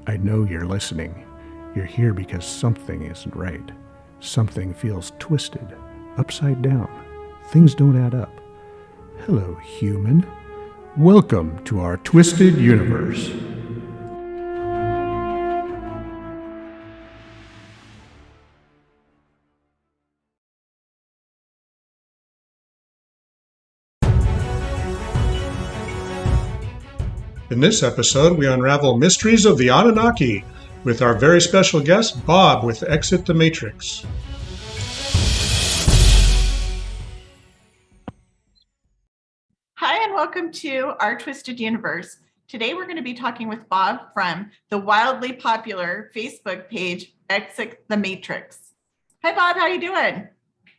I know you're listening. You're here because something isn't right. Something feels twisted, upside down. Things don't add up. Hello, human. Welcome to our twisted universe. In this episode, we unravel mysteries of the Anunnaki with our very special guest, Bob with Exit the Matrix. Hi, and welcome to our Twisted Universe. Today, we're going to be talking with Bob from the wildly popular Facebook page, Exit the Matrix. Hi, Bob. How you doing?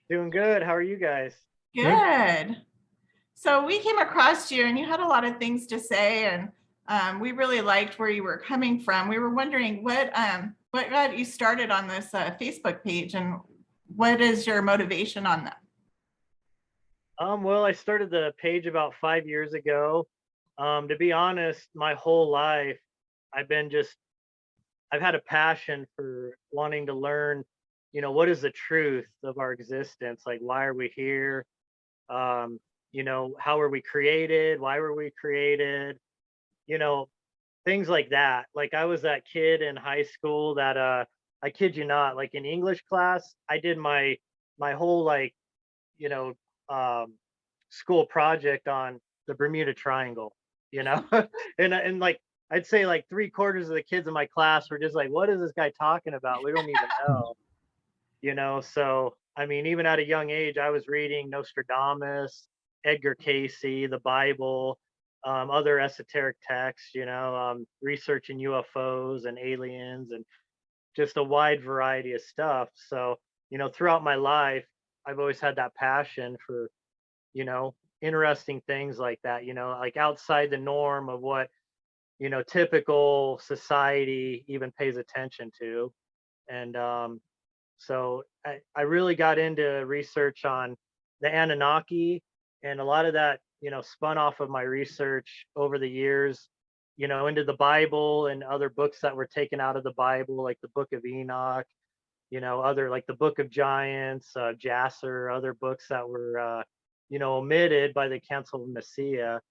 Doing good. How are you guys? Good. So we came across you, and you had a lot of things to say, and we really liked where you were coming from. We were wondering what got you started on this Facebook page, and what is your motivation on that? Well, I started the page about 5 years ago. To be honest, my whole life, I've had a passion for wanting to learn, what is the truth of our existence? Like, why are we here? How were we created? Why were we created? Things like that. Like, I was that kid in high school that, I kid you not, like in English class, I did my whole, like, you know, school project on the Bermuda Triangle, and like I'd say like 3/4 of the kids in my class were just like, "What is this guy talking about? We don't even know." So I mean, even at a young age, I was reading Nostradamus, Edgar Casey, the Bible, other esoteric texts, researching UFOs and aliens and just a wide variety of stuff. So, throughout my life, I've always had that passion for, interesting things like that, like outside the norm of what, typical society even pays attention to. And so I really got into research on the Anunnaki, and a lot of that, spun off of my research over the years, into the Bible and other books that were taken out of the Bible, like the Book of Enoch, other like the Book of Giants, Jasser, other books that were, omitted by the Council of Nicaea,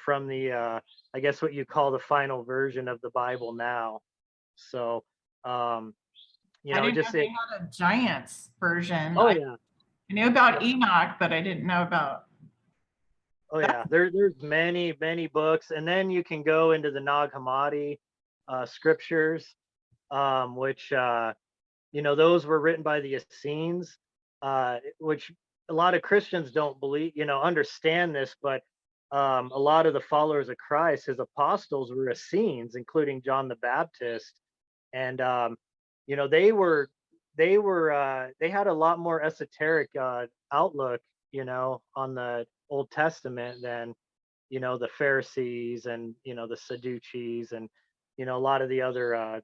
from the, I guess what you call the final version of the Bible now. So, I didn't just know they had a Giants version. Oh yeah. I knew about Enoch, but I didn't know about. Oh yeah, there's many books, and then you can go into the Nag Hammadi scriptures, which those were written by the Essenes, which a lot of Christians don't believe, understand this, but a lot of the followers of Christ, his apostles, were Essenes, including John the Baptist, and they had a lot more esoteric outlook, on the Old Testament than, the Pharisees and, the Sadducees and, a lot of the other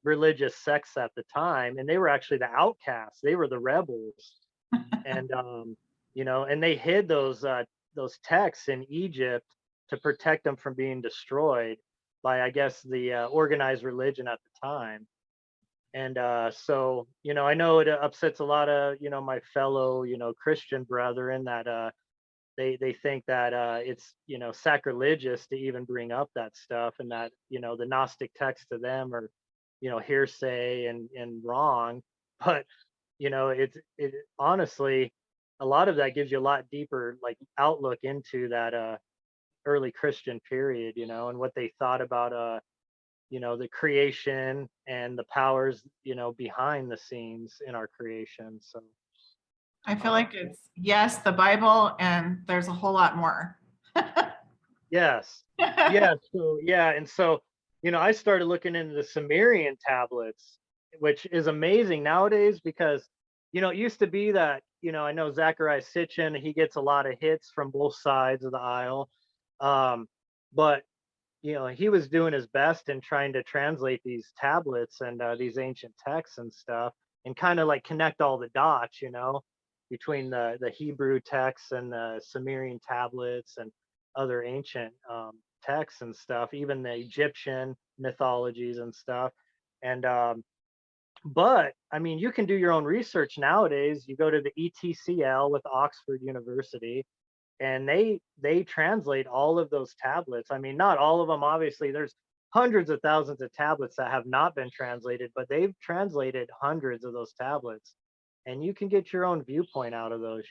religious sects at the time. And they were actually the outcasts. They were the rebels. And, and they hid those texts in Egypt to protect them from being destroyed by, I guess, the organized religion at the time. And so, I know it upsets a lot of, my fellow, Christian brethren that they think that it's, sacrilegious to even bring up that stuff, and that, the Gnostic texts to them are, hearsay and wrong. But, it honestly, a lot of that gives you a lot deeper like outlook into that early Christian period, and what they thought about the creation and the powers, behind the scenes in our creation. So I feel like it's the Bible, and there's a whole lot more. yes. And so, I started looking into the Sumerian tablets, which is amazing nowadays because, it used to be that, I know Zachariah Sitchin, he gets a lot of hits from both sides of the aisle. But he was doing his best in trying to translate these tablets and these ancient texts and stuff, and kind of like connect all the dots, between the Hebrew texts and the Sumerian tablets and other ancient texts and stuff, even the Egyptian mythologies and stuff. And but I mean, you can do your own research nowadays. You go to the ETCL with Oxford University, and they translate all of those tablets. I mean, not all of them, obviously. There's hundreds of thousands of tablets that have not been translated, but they've translated hundreds of those tablets, and you can get your own viewpoint out of those.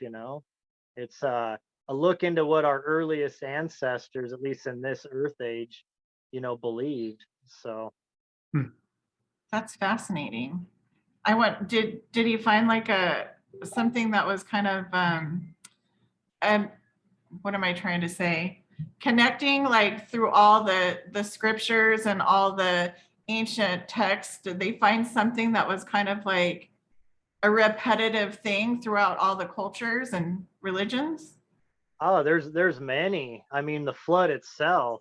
It's a look into what our earliest ancestors, at least in this earth age, believed. So Hmm. That's fascinating. I want, did he find like something that was kind of, um, what am I trying to say? Connecting like through all the scriptures and all the ancient texts, did they find something that was kind of like a repetitive thing throughout all the cultures and religions? oh, there's many. I mean, the flood itself.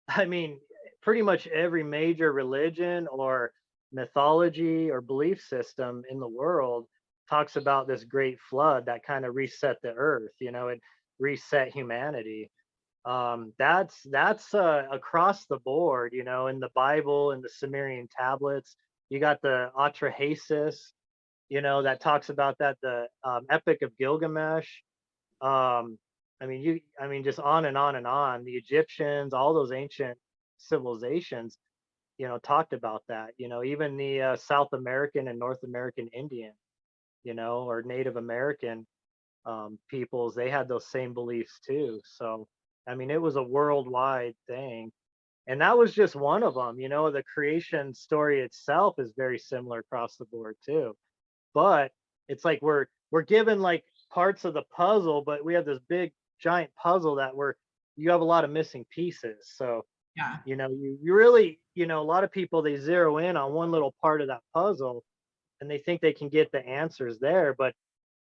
I mean, pretty much every major religion or mythology or belief system in the world talks about this great flood that kind of reset the earth. It reset humanity. That's across the board. In the Bible and the Sumerian tablets, you got the Atrahasis. That talks about that. The Epic of Gilgamesh. Um, I mean, just on and on and on. The Egyptians, all those ancient civilizations, talked about that. Even the South American and North American Indian, or Native American peoples, they had those same beliefs too. So, I mean, it was a worldwide thing. And that was just one of them. The creation story itself is very similar across the board too. But it's like we're given like parts of the puzzle, but we have this big giant puzzle that you have a lot of missing pieces. So Yeah. you really, a lot of people, they zero in on one little part of that puzzle and they think they can get the answers there, but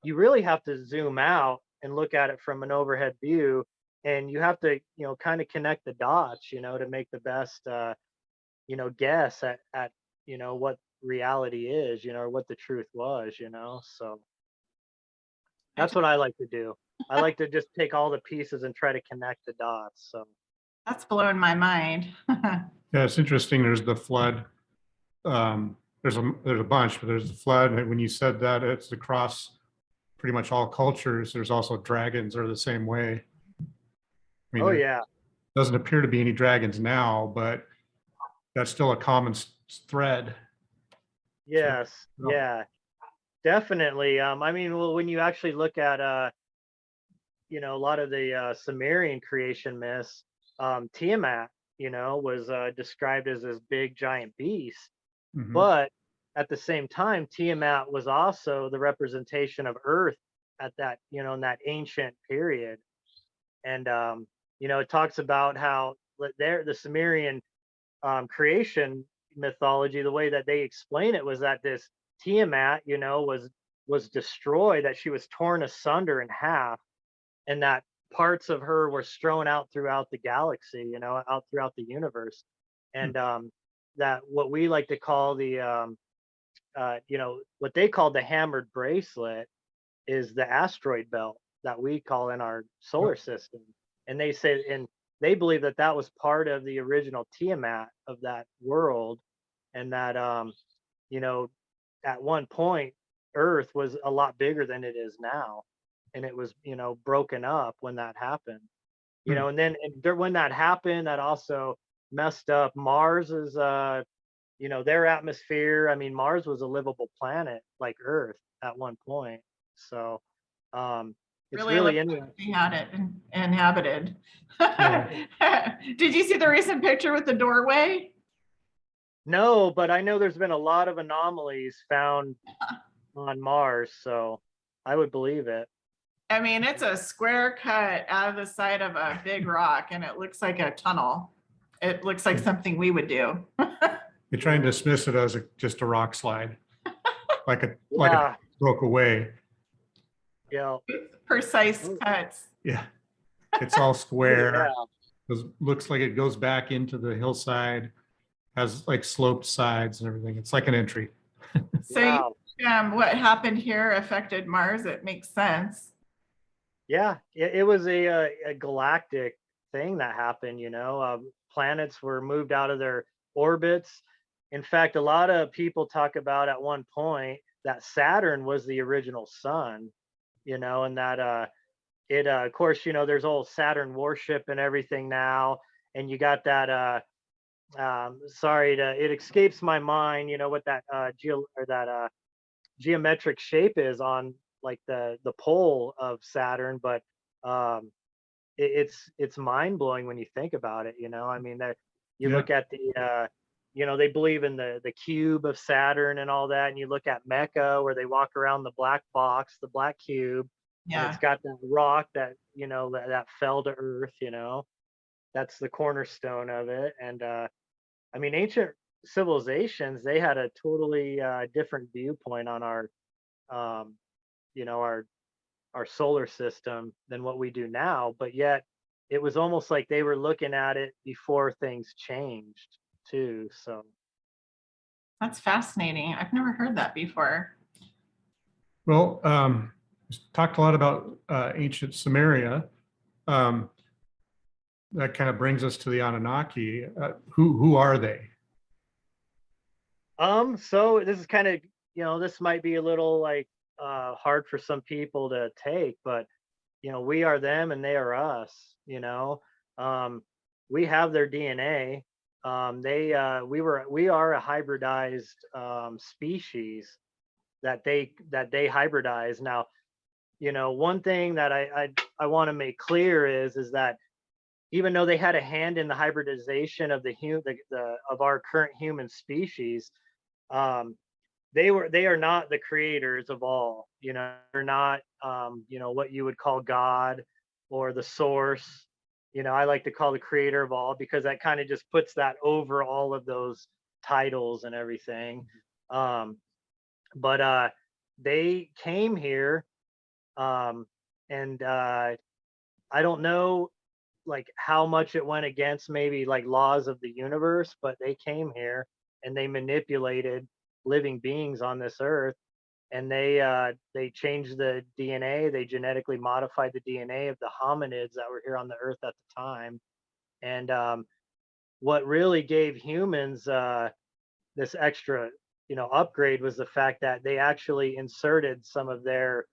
you really have to zoom out and look at it from an overhead view, and you have to, kind of connect the dots, to make the best guess at what reality is, or what the truth was. So that's what I like to do. I like to just take all the pieces and try to connect the dots. So That's blowing my mind. Yeah, it's interesting. There's the flood. There's a bunch, but there's the flood. And when you said that it's across pretty much all cultures, there's also dragons are the same way. I mean, oh there yeah. doesn't appear to be any dragons now, but that's still a common thread. So, Yes. Yeah. Definitely. I mean, well, when you actually look at a lot of the Sumerian creation myths, Tiamat, was described as this big giant beast. mhm. But at the same time, Tiamat was also the representation of Earth at that, in that ancient period. And it talks about how the Sumerian creation mythology, the way that they explain it was that this Tiamat, was destroyed, that she was torn asunder in half, and that parts of her were strewn out throughout the galaxy, out throughout the universe. And that what we like to call the what they call the hammered bracelet is the asteroid belt that we call in our solar system. And they believe that that was part of the original Tiamat of that world, and that you know at one point Earth was a lot bigger than it is now, and it was broken up when that happened. Hmm. And then when that happened, that also messed up Mars's their atmosphere. I mean, Mars was a livable planet like Earth at one point. So it's Really looked really like interesting. we had it inhabited. Yeah. Did you see the recent picture with the doorway? No, but I know there's been a lot of anomalies found on Mars, so I would believe it. I mean, it's a square cut out of the side of a big rock, and it looks like a tunnel. It looks like something we would do. You're trying to dismiss it as just a rock slide, like it Yeah, broke away. yeah, Precise cuts. Yeah, it's all yeah, square. Looks like it goes back into the hillside, has like sloped sides and everything. It's like an entry. So wow. what happened here affected Mars. It makes sense. Yeah, it was a galactic thing that happened. Planets were moved out of their orbits. In fact, a lot of people talk about at one point that Saturn was the original sun, and that of course, there's old Saturn warship and everything now, and you got that it escapes my mind, what that geometric shape is on like the pole of Saturn, but um it's mind blowing when you think about it. I mean, that you Yeah. look at they believe in the cube of Saturn and all that, and you look at Mecca where they walk around the black box, the black cube, and it's Yeah. got that rock that that fell to Earth. That's the cornerstone of it. And I mean, ancient civilizations, they had a totally different viewpoint on our um, you know our solar system than what we do now, but yet it was almost like they were looking at it before things changed too. So That's fascinating. I've never heard that before. Well, talked a lot about ancient Sumeria. Um, that kind of brings us to the Anunnaki. Who are they? so this is kind of, this might be a little like hard for some people to take, but we are them and they are us. um, we have their DNA. We are a hybridized species that they hybridize. Now, one thing that I want to make clear is that even though they had a hand in the hybridization of of our current human species, um, they are not the creators of all. They're not what you would call God or the source. I like to call the creator of all because that kind of just puts that over all of those titles and everything. Um, but they came here, um, and I don't know like how much it went against maybe like laws of the universe, but they came here and they manipulated living beings on this earth, and they changed the DNA. They genetically modified the DNA of the hominids that were here on the earth at the time. And what really gave humans this extra upgrade was the fact that they actually inserted some of their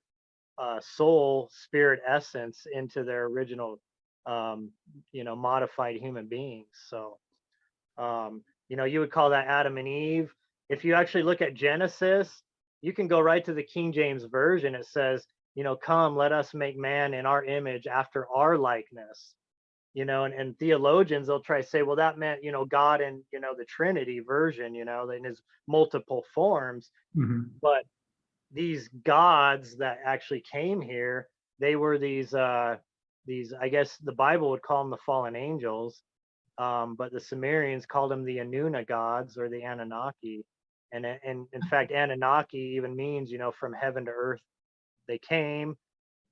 soul spirit essence into their original modified human beings. So you would call that Adam and Eve. If you actually look at Genesis, you can go right to the King James version. It says, come, let us make man in our image after our likeness. And theologians, they'll try to say, well, that meant God and the Trinity version, in his multiple forms. Mhm. But these gods that actually came here, they were these, I guess the Bible would call them the fallen angels, but the Sumerians called them the Anuna gods or the Anunnaki. And in fact, Anunnaki even means, from heaven to earth they came,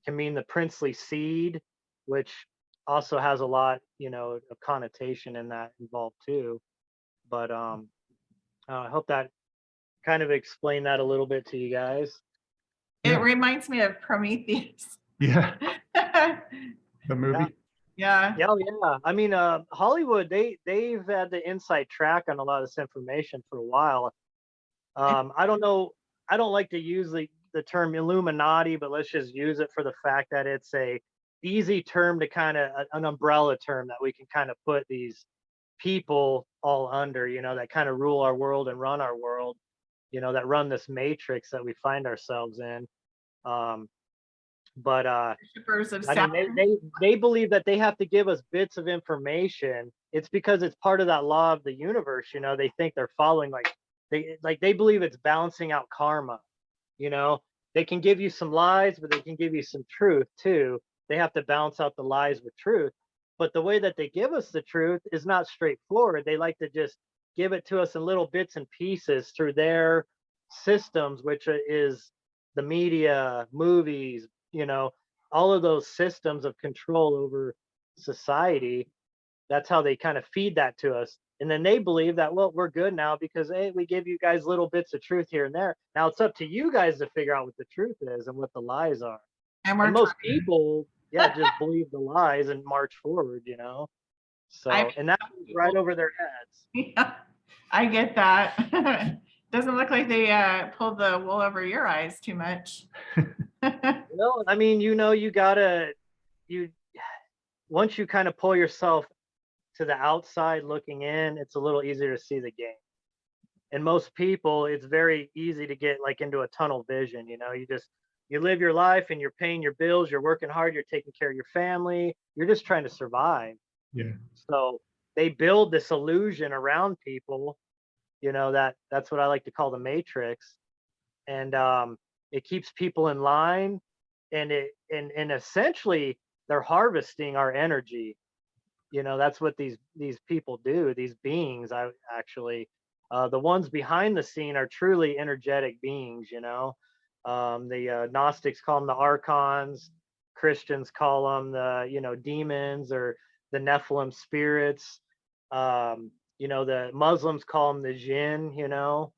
can mean the princely seed, which also has a lot, of connotation in that involved too. But I hope that kind of explained that a little bit to you guys. It Yeah. reminds me of Prometheus. Yeah, the movie. Yeah. Yeah, oh, yeah. I mean, Hollywood, they've had the inside track on a lot of this information for a while. I don't know. I don't like to use the term Illuminati, but let's just use it for the fact that it's a easy term to kind of an umbrella term that we can kind of put these people all under, that kind of rule our world and run our world, that run this matrix that we find ourselves in. But Shippers of I mean, Saturn. they believe that they have to give us bits of information. It's because it's part of that law of the universe. They think they're following they believe it's balancing out karma. You know, they can give you some lies, but they can give you some truth too. They have to balance out the lies with truth. But the way that they give us the truth is not straightforward. They like to just give it to us in little bits and pieces through their systems, which is the media, movies, all of those systems of control over society. That's how they kind of feed that to us. And then they believe that, well, we're good now because, hey, we give you guys little bits of truth here and there. Now it's up to you guys to figure out what the truth is and what the lies are. And we're And most people, yeah, just believe the lies and march forward, you know? I So, and that was right over their heads. yeah, I get that. Doesn't look like they pulled the wool over your eyes too much. No, I mean, you know, you gotta, you, once you kind of pull yourself to the outside looking in, it's a little easier to see the game. And most people, it's very easy to get like into a tunnel vision. You know, you live your life and you're paying your bills, you're working hard, you're taking care of your family, you're just trying to survive. Yeah. So they build this illusion around people, you know, that's what I like to call the matrix. And it keeps people in line, and and essentially they're harvesting our energy. You know, that's what these people do, these beings. I actually, the ones behind the scene are truly energetic beings, you know. The Gnostics call them the archons, Christians call them the, you know, demons or the Nephilim spirits. You know, the Muslims call them the jinn, you know.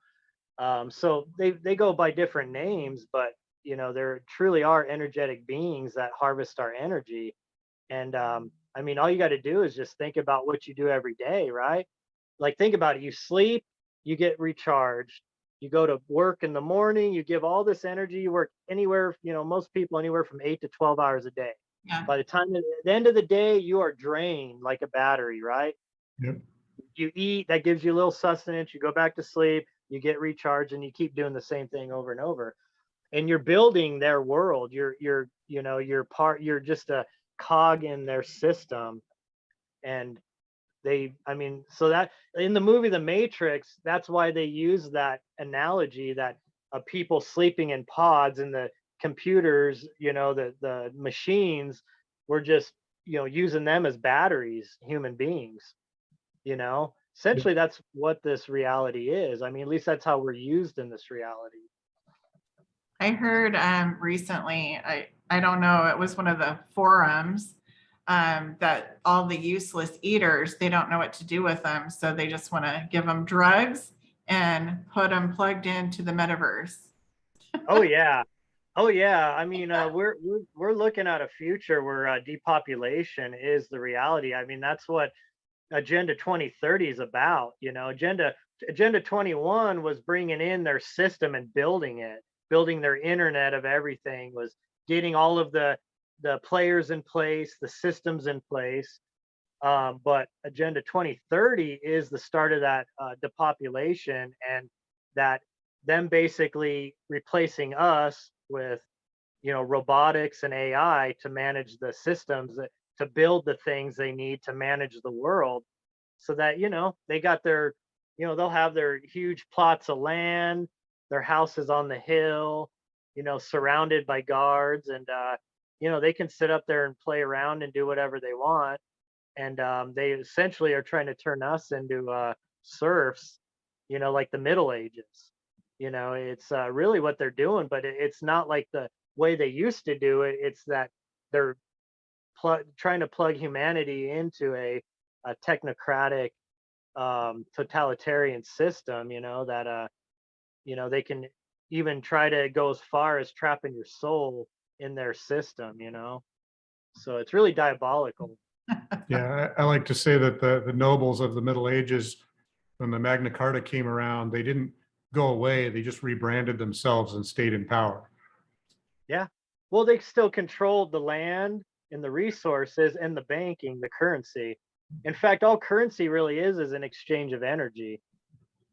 So they go by different names, but you know, there truly are energetic beings that harvest our energy. And I mean, all you got to do is just think about what you do every day, right? Like, think about it. You sleep, you get recharged. You go to work in the morning, you give all this energy, you work anywhere, you know, most people anywhere from 8 to 12 hours a day. Yeah. By the time at the end of the day, you are drained like a battery, right? Yep. You eat, that gives you a little sustenance, you go back to sleep, you get recharged, and you keep doing the same thing over and over. And you're building their world. You're you know, you're just a cog in their system. And I mean, so that in the movie The Matrix, that's why they use that analogy that people sleeping in pods, and the computers, you know, the machines, were just, you know, using them as batteries, human beings, you know. Yep. Essentially that's what this reality is. I mean, at least that's how we're used in this reality. I heard recently, I don't know, it was one of the forums that all the useless eaters, they don't know what to do with them. So they just want to give them drugs and put them plugged into the metaverse. Oh yeah. Oh yeah. I mean, we're looking at a future where depopulation is the reality. I mean, that's what Agenda 2030 is about. You know, Agenda 21 was bringing in their system and building it, building their internet of everything, was getting all of the players in place, the systems in place. But Agenda 2030 is the start of that depopulation, and that them basically replacing us with, you know, robotics and AI to manage the systems, to build the things they need to manage the world, so that, you know, they got their, you know, they'll have their huge plots of land, their houses on the hill, you know, surrounded by guards, and you know, they can sit up there and play around and do whatever they want. And they essentially are trying to turn us into serfs, you know, like the Middle Ages. You know, it's really what they're doing, but it's not like the way they used to do it. It's that they're trying to plug humanity into a technocratic, totalitarian system, you know, that you know, they can even try to go as far as trapping your soul in their system, you know. So it's really diabolical. Yeah, I like to say that the nobles of the Middle Ages, when the Magna Carta came around, they didn't go away. They just rebranded themselves and stayed in power. Yeah. Well, they still controlled the land and the resources and the banking, the currency. In fact, all currency really is an exchange of energy.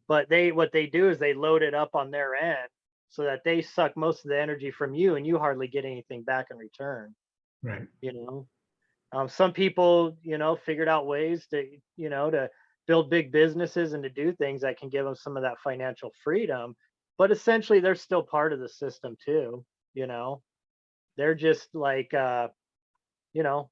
But what they do is they load it up on their end so that they suck most of the energy from you, and you hardly get anything back in return. Right. You know, some people, you know, figured out ways to, you know, to build big businesses and to do things that can give them some of that financial freedom. But essentially, they're still part of the system too. You know, they're just like, you know,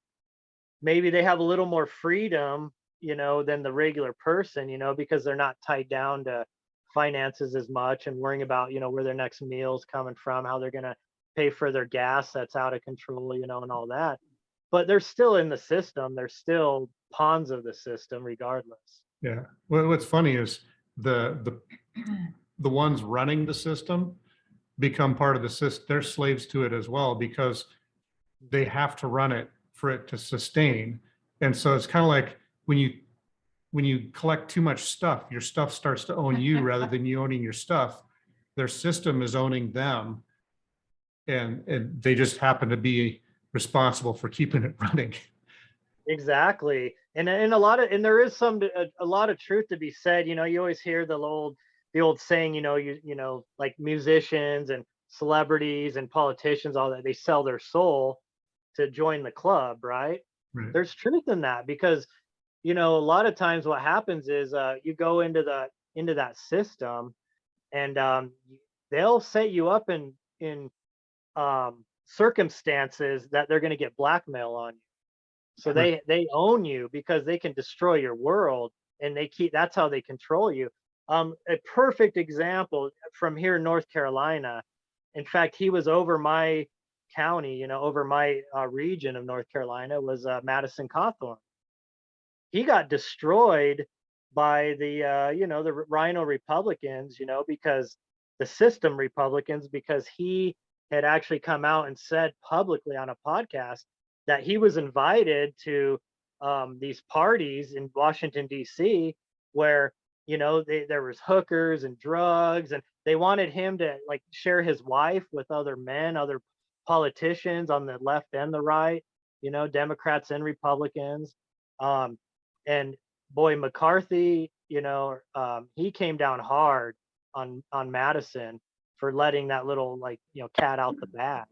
maybe they have a little more freedom, you know, than the regular person, you know, because they're not tied down to finances as much and worrying about, you know, where their next meal's coming from, how they're going to pay for their gas that's out of control, you know, and all that. But they're still in the system. They're still pawns of the system regardless. Yeah. Well, what's funny is the ones running the system become part of the system. They're slaves to it as well, because they have to run it for it to sustain. And so it's kind of like when you collect too much stuff, your stuff starts to own you rather than you owning your stuff. Their system is owning them, and they just happen to be responsible for keeping it running. Exactly. And a lot of, and there is a lot of truth to be said. You know, you always hear the old saying, like musicians and celebrities and politicians, all that, they sell their soul to join the club, right? Right. There's truth in that, because a lot of times what happens is you go into that system, and they'll set you up in circumstances that they're going to get blackmail on you. So they own you because they can destroy your world, and that's how they control you. A perfect example from here in North Carolina. In fact, he was over my county, over my region of North Carolina, was Madison Cawthorn. He got destroyed by the Rhino Republicans, because the system Republicans, because he had actually come out and said publicly on a podcast that he was invited to these parties in Washington D.C. where there was hookers and drugs, and they wanted him to like share his wife with other men, other politicians on the left and the right, Democrats and Republicans. And boy, McCarthy, he came down hard on Madison for letting that little cat out the bag.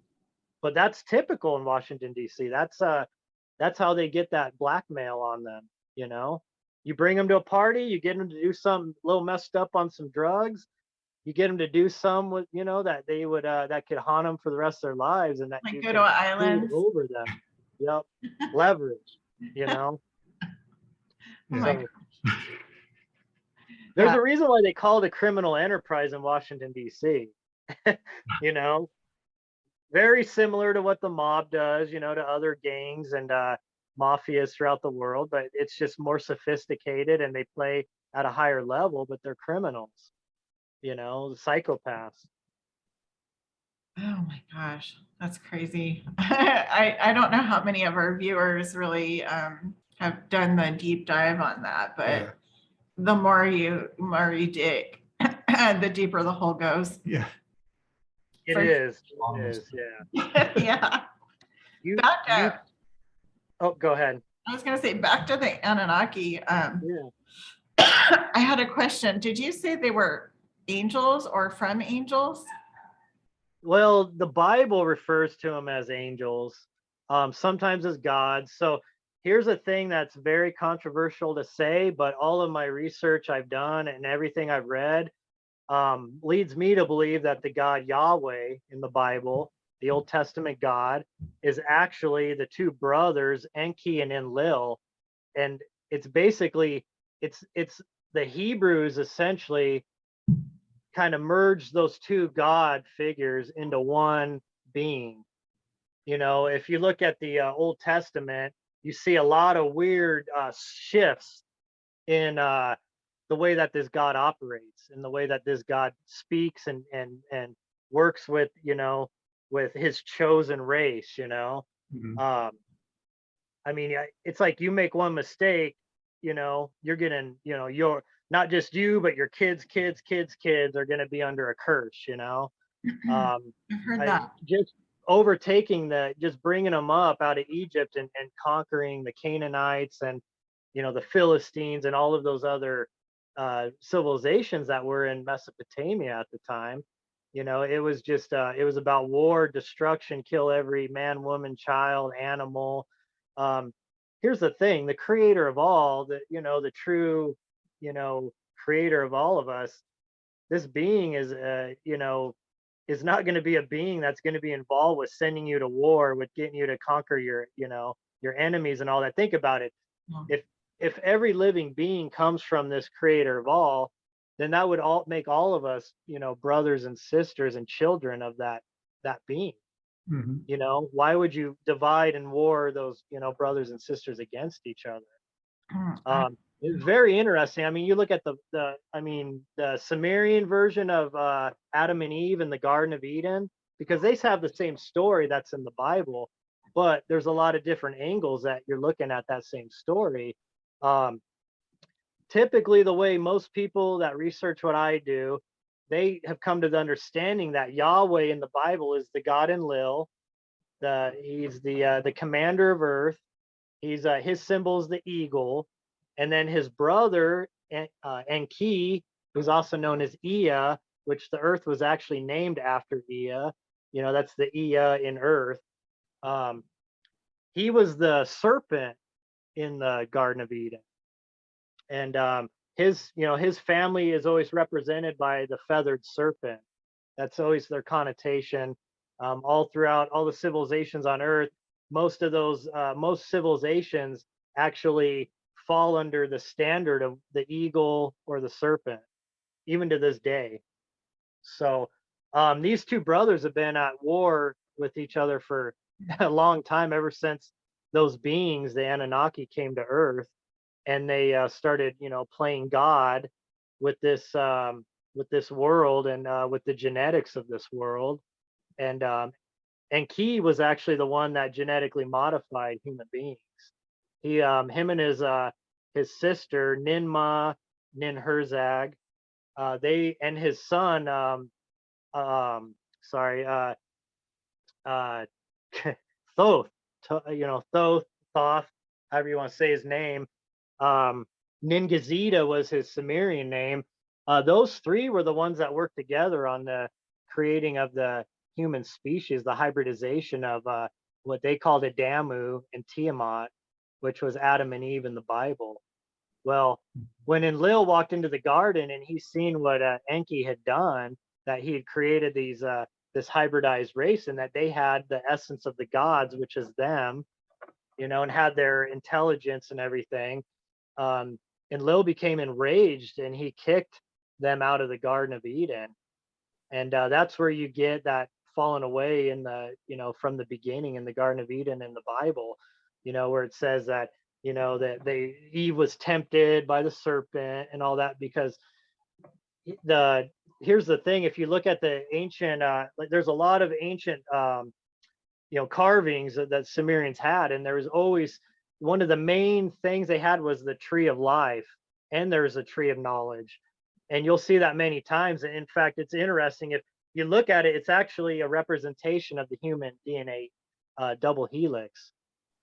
But that's typical in Washington D.C. That's how they get that blackmail on them. You bring them to a party, you get them to do something a little messed up on some drugs, you get them to do some with that they would that could haunt them for the rest of their lives, and that Like you go can to islands. over them. Yep, leverage. Oh my So, there's a reason why they call it a criminal enterprise in Washington D.C. Very similar to what the mob does, to other gangs and mafias throughout the world, but it's just more sophisticated, and they play at a higher level, but they're criminals, psychopaths. Oh my gosh, that's crazy. I don't know how many of our viewers really have done the deep dive on that, but the more you dig, the deeper the hole goes. Yeah. It is, yeah. Yeah. Oh, go ahead. I was gonna say, back to the Anunnaki. Yeah. I had a question. Did you say they were angels or from angels? Well, the Bible refers to them as angels, sometimes as gods. So here's a thing that's very controversial to say, but all of my research I've done and everything I've read leads me to believe that the God Yahweh in the Bible, the Old Testament God, is actually the two brothers, Enki and Enlil. And it's basically, it's the Hebrews essentially kind of merged those two God figures into one being. If you look at the Old Testament, you see a lot of weird shifts in the way that this God operates, and the way that this God speaks and works with, with his chosen race, Mm-hmm. I mean, it's like you make one mistake, you're getting, your, not just you, but your kids are going to be under a curse, I've heard that. Just just bringing them up out of Egypt and conquering the Canaanites and, the Philistines and all of those other civilizations that were in Mesopotamia at the time. It was just it was about war, destruction, kill every man, woman, child, animal. Here's the thing: the creator of all, the true, creator of all of us, this being is is not going to be a being that's going to be involved with sending you to war, with getting you to conquer your your enemies and all that. Think about it. If every living being comes from this creator of all, then that would all make all of us, brothers and sisters and children of that being. Mm-hmm. Why would you divide and war those, brothers and sisters against each other? It's very interesting. I mean, you look at the Sumerian version of Adam and Eve in the Garden of Eden, because they have the same story that's in the Bible, but there's a lot of different angles that you're looking at that same story. Um, Typically, the way most people that research what I do, they have come to the understanding that Yahweh in the Bible is the God in Lil. He's the commander of Earth. He's his symbol is the eagle, and then his brother Enki, who's also known as Ea, which the Earth was actually named after Ea. You know, that's the Ea in Earth. Um, he was the serpent in the Garden of Eden, and his family is always represented by the feathered serpent. That's always their connotation. All throughout all the civilizations on Earth, most civilizations actually fall under the standard of the eagle or the serpent, even to this day. So these two brothers have been at war with each other for a long time, ever since those beings, the Anunnaki, came to Earth, and they started, playing God with this world, and with the genetics of this world. And Key was actually the one that genetically modified human beings. Him and his sister Ninma Ninhurzag, they and his son, sorry, uh, Thoth, Thoth, however you want to say his name. Ningazida was his Sumerian name. Those three were the ones that worked together on the creating of the human species, the hybridization of what they called Adamu and Tiamat, which was Adam and Eve in the Bible. Well, when Enlil walked into the garden and he seen what Enki had done, that he had created this hybridized race, and that they had the essence of the gods, which is them, and had their intelligence and everything. Enlil became enraged, and he kicked them out of the Garden of Eden. And that's where you get that fallen away in from the beginning in the Garden of Eden in the Bible, where it says that, that Eve was tempted by the serpent and all that. Because here's the thing: if you look at the ancient, there's a lot of ancient, carvings that Sumerians had, and there was always one of the main things they had was the tree of life, and there's a tree of knowledge. And you'll see that many times. In fact, it's interesting, if you look at it, it's actually a representation of the human DNA double helix.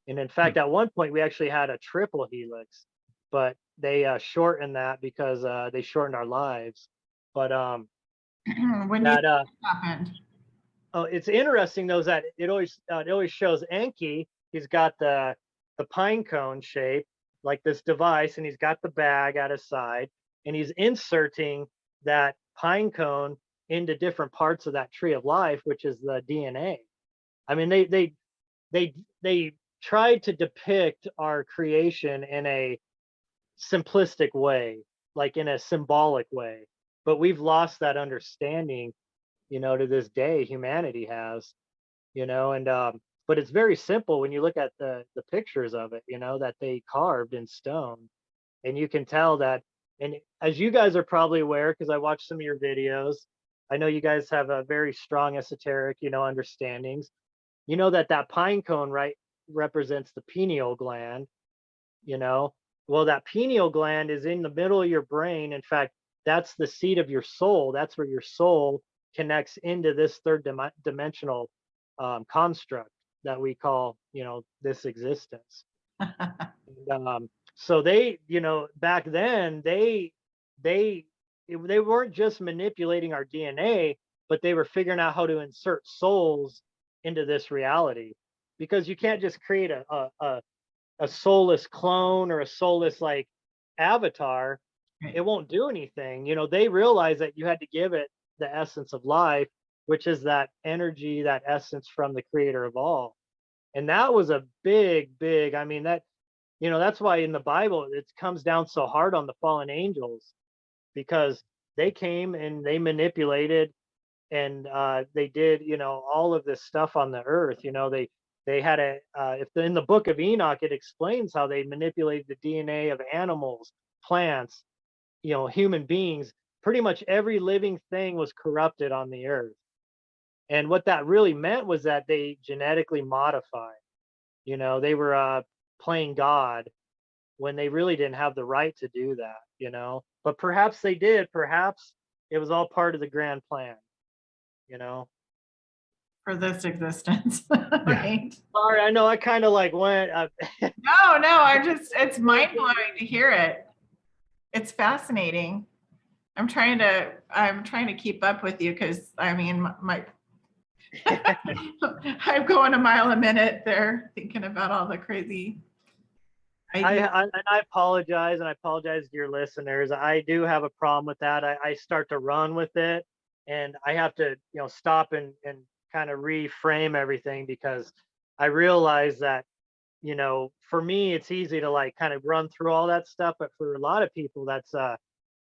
And in fact, at one point we actually had a triple helix, but they shortened that because they shortened our lives. But when that happened. Oh, it's interesting though, is that it always shows Enki. He's got the pine cone shape, like this device, and he's got the bag at his side, and he's inserting that pine cone into different parts of that tree of life, which is the DNA. I mean, they tried to depict our creation in a simplistic way, like in a symbolic way, but we've lost that understanding, to this day. Humanity has, and but it's very simple when you look at the pictures of it, that they carved in stone. And you can tell that, and as you guys are probably aware, because I watched some of your videos, I know you guys have a very strong esoteric, understandings. That pine cone, right, represents the pineal gland. Well, that pineal gland is in the middle of your brain. In fact, that's the seat of your soul. That's where your soul connects into this third dimensional construct that we call, this existence. So they, back then they weren't just manipulating our DNA, but they were figuring out how to insert souls into this reality, because you can't just create a soulless clone or a soulless like avatar. It won't do anything. They realized that you had to give it the essence of life, which is that energy, that essence from the creator of all. And that was a big, I mean, that's why in the Bible it comes down so hard on the fallen angels, because they came and they manipulated, and they did, all of this stuff on the earth. They had in the book of Enoch, it explains how they manipulated the DNA of animals, plants, human beings. Pretty much every living thing was corrupted on the earth. And what that really meant was that they genetically modified. You know, they were playing God when they really didn't have the right to do that, you know. But perhaps they did. Perhaps it was all part of the grand plan, you know. For this existence, Yeah. right? Sorry, I know I kind of like went. No, it's mind blowing to hear it. It's fascinating. I'm trying to keep up with you because I mean, my I'm going a mile a minute there, thinking about all the crazy ideas. And I apologize, and I apologize to your listeners. I do have a problem with that. I start to run with it, and I have to, you know, stop and kind of reframe everything because I realize that, you know, for me, it's easy to like kind of run through all that stuff, but for a lot of people, that's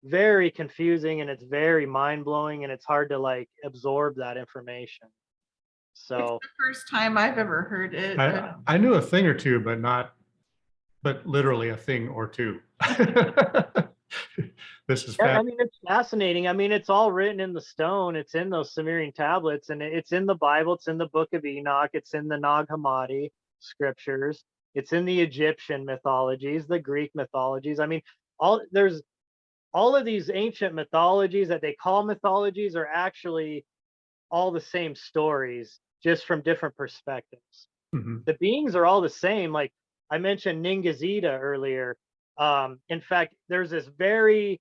very confusing and it's very mind blowing, and it's hard to like absorb that information. It's So the first time I've ever heard it. I knew a thing or two, but literally a thing or two. This is yeah, fact. I mean, it's fascinating. I mean, it's all written in the stone. It's in those Sumerian tablets, and it's in the Bible. It's in the Book of Enoch. It's in the Nag Hammadi scriptures. It's in the Egyptian mythologies, the Greek mythologies. I mean, there's all of these ancient mythologies that they call mythologies are actually all the same stories, just from different perspectives. Mhm. The beings are all the same. Like I mentioned Ningazida earlier. In fact, there's this very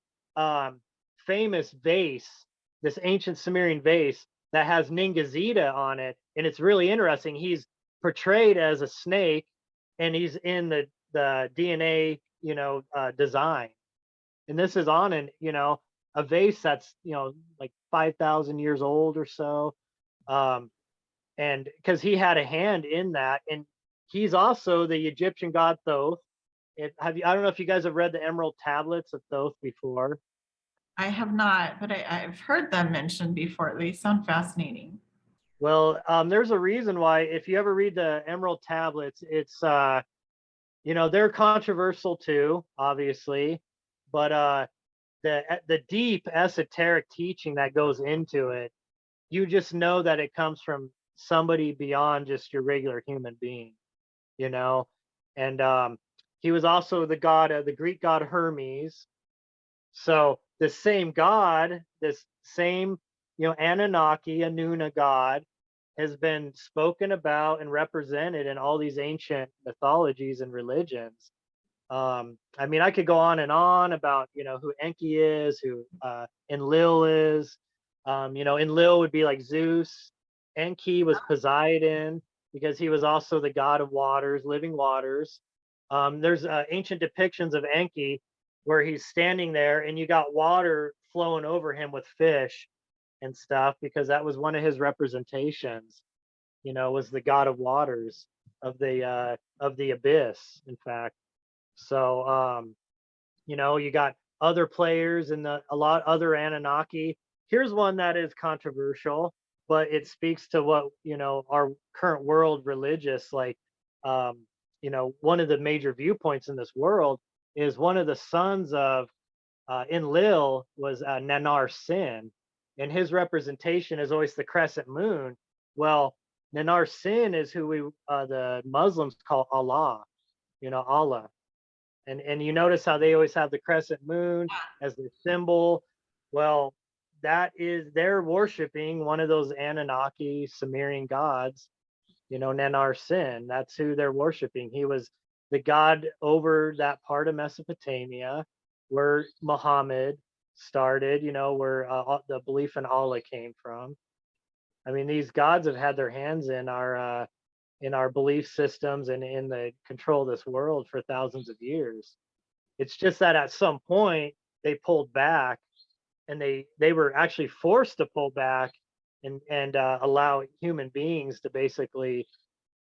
famous vase, this ancient Sumerian vase that has Ningazida on it, and it's really interesting. He's portrayed as a snake, and he's in the DNA, you know, design. And this is on an, you know, a vase that's, you know, like 5,000 years old or so. Um, and because he had a hand in that, and he's also the Egyptian god Thoth. I don't know if you guys have read the Emerald Tablets of Thoth before. I have not, but I've heard them mentioned before. They sound fascinating. Well, there's a reason why. If you ever read the Emerald Tablets, it's you know, they're controversial too, obviously, but the deep esoteric teaching that goes into it, you just know that it comes from somebody beyond just your regular human being, you know. And he was also the god of the Greek god Hermes. So the same god, this same, you know, Anunnaki, Anuna god, has been spoken about and represented in all these ancient mythologies and religions. I mean, I could go on and on about, you know, who Enki is, who Enlil is. You know, Enlil would be like Zeus. Enki was Poseidon because he was also the god of waters, living waters. There's ancient depictions of Enki where he's standing there and you got water flowing over him with fish and stuff because that was one of his representations. You know, was the god of waters of the abyss, in fact. So, you know, you got other players and a lot other Anunnaki. Here's one that is controversial, but it speaks to what, you know, our current world religious, like, you know, one of the major viewpoints in this world is one of the sons of Enlil was Nanar Sin, and his representation is always the crescent moon. Well, Nanar Sin is who the Muslims call Allah, you know, Allah. And you notice how they always have the crescent moon as their symbol. Well, that is they're worshiping one of those Anunnaki Sumerian gods, you know, Nanar Sin. That's who they're worshiping. He was the god over that part of Mesopotamia where Muhammad started, you know, where the belief in Allah came from. I mean, these gods have had their hands in our belief systems and in the control of this world for thousands of years. It's just that at some point they pulled back, and they were actually forced to pull back and allow human beings to basically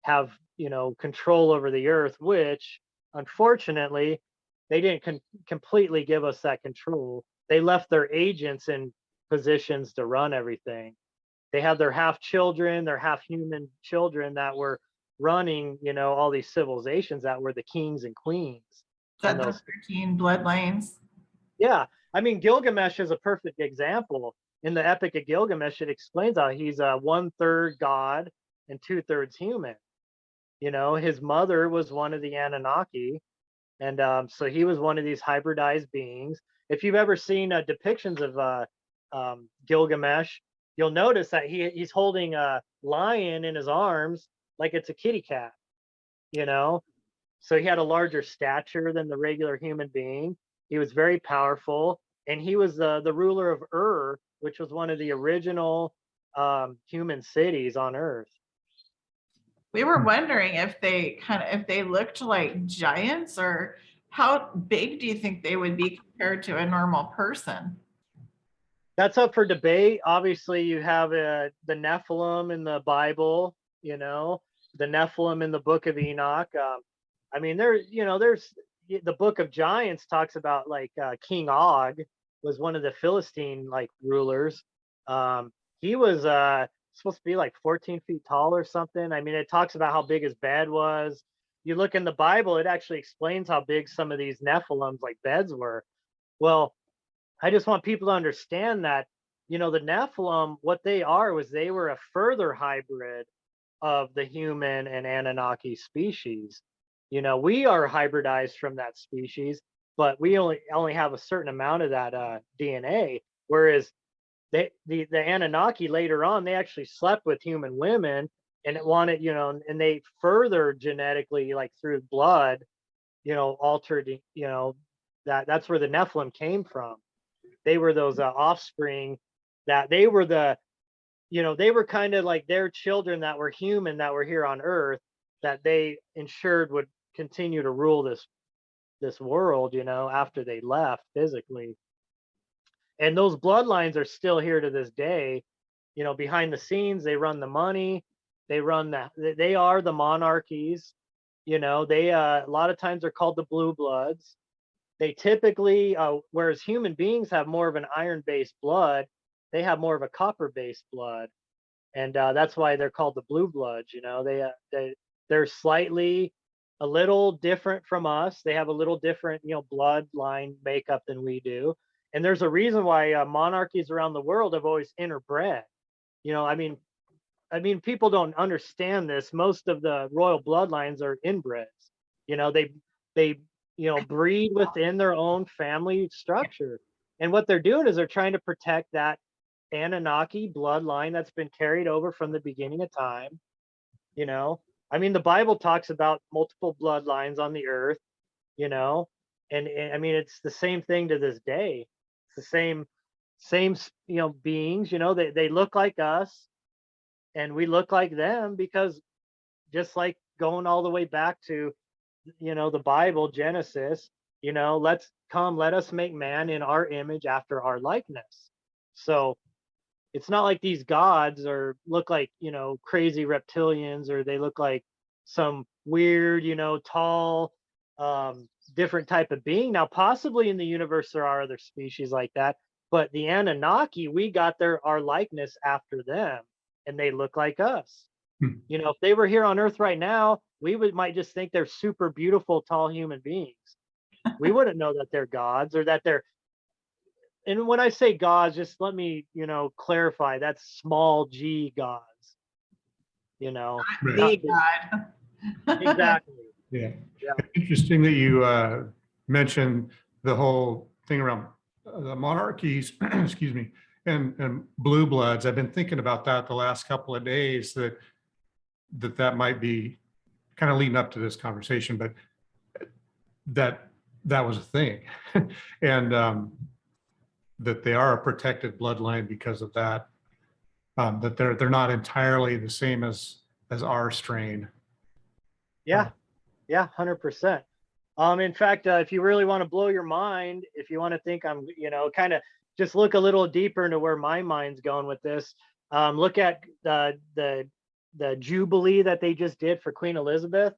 have, you know, control over the earth, which unfortunately they didn't completely give us that control. They left their agents in positions to run everything. They have their half children, their half human children that were running, you know, all these civilizations that were the kings and queens. Is that And the those, 13 bloodlines? yeah, I mean, Gilgamesh is a perfect example. In the Epic of Gilgamesh, it explains how he's a 1/3 god and 2/3 human. His mother was one of the Anunnaki, and so he was one of these hybridized beings. If you've ever seen depictions of Gilgamesh, you'll notice that he's holding a lion in his arms like it's a kitty cat, you know. So he had a larger stature than the regular human being. He was very powerful, and he was the ruler of Ur, which was one of the original human cities on Earth. We were wondering if they looked like giants, or how big do you think they would be compared to a normal person? That's up for debate. Obviously, you have the Nephilim in the Bible, the Nephilim in the Book of Enoch. I mean, there's the Book of Giants talks about like King Og was one of the Philistine like rulers. He was supposed to be like 14 feet tall or something. I mean, it talks about how big his bed was. You look in the Bible, it actually explains how big some of these Nephilims like beds were. Well, I just want people to understand that, the Nephilim, what they are was they were a further hybrid of the human and Anunnaki species. We are hybridized from that species, but we only have a certain amount of that DNA. Whereas the Anunnaki later on, they actually slept with human women and it wanted, and they further genetically, like through blood, altered, that's where the Nephilim came from. They were those offspring that they were they were kind of like their children that were human that were here on Earth that they ensured would continue to rule this world, after they left physically. And those bloodlines are still here to this day. Behind the scenes, they run the money, they are the monarchies. They a lot of times they're called the blue bloods. They typically, whereas human beings have more of an iron-based blood, they have more of a copper-based blood, and that's why they're called the blue bloods. They're slightly a little different from us. They have a little different, bloodline makeup than we do, and there's a reason why monarchies around the world have always interbred. I mean, people don't understand this. Most of the royal bloodlines are inbreds. They breed within their own family structure. And what they're doing is they're trying to protect that Anunnaki bloodline that's been carried over from the beginning of time. I mean, the Bible talks about multiple bloodlines on the earth, and I mean, it's the same thing to this day. It's the same, beings, they look like us and we look like them, because just like going all the way back to the Bible, Genesis, let us make man in our image after our likeness. So it's not like these gods look like, crazy reptilians, or they look like some weird, tall, different type of being. Now, possibly in the universe, there are other species like that, but the Anunnaki, we got our likeness after them, and they look like us. If they were here on Earth right now, we might just think they're super beautiful, tall human beings. We wouldn't know that they're gods, or that they're. And when I say gods, just let me, clarify. That's small g gods. The God. Exactly. Yeah. Yeah. Interesting that you mentioned the whole thing around the monarchies, excuse me, and blue bloods. I've been thinking about that the last couple of days, that might be kind of leading up to this conversation, but that was a thing. And that they are a protected bloodline because of that, that they're not entirely the same as our strain. Yeah. 100%. In fact, if you really want to blow your mind, if you want to think I'm, kind of just look a little deeper into where my mind's going with this, look at the Jubilee that they just did for Queen Elizabeth.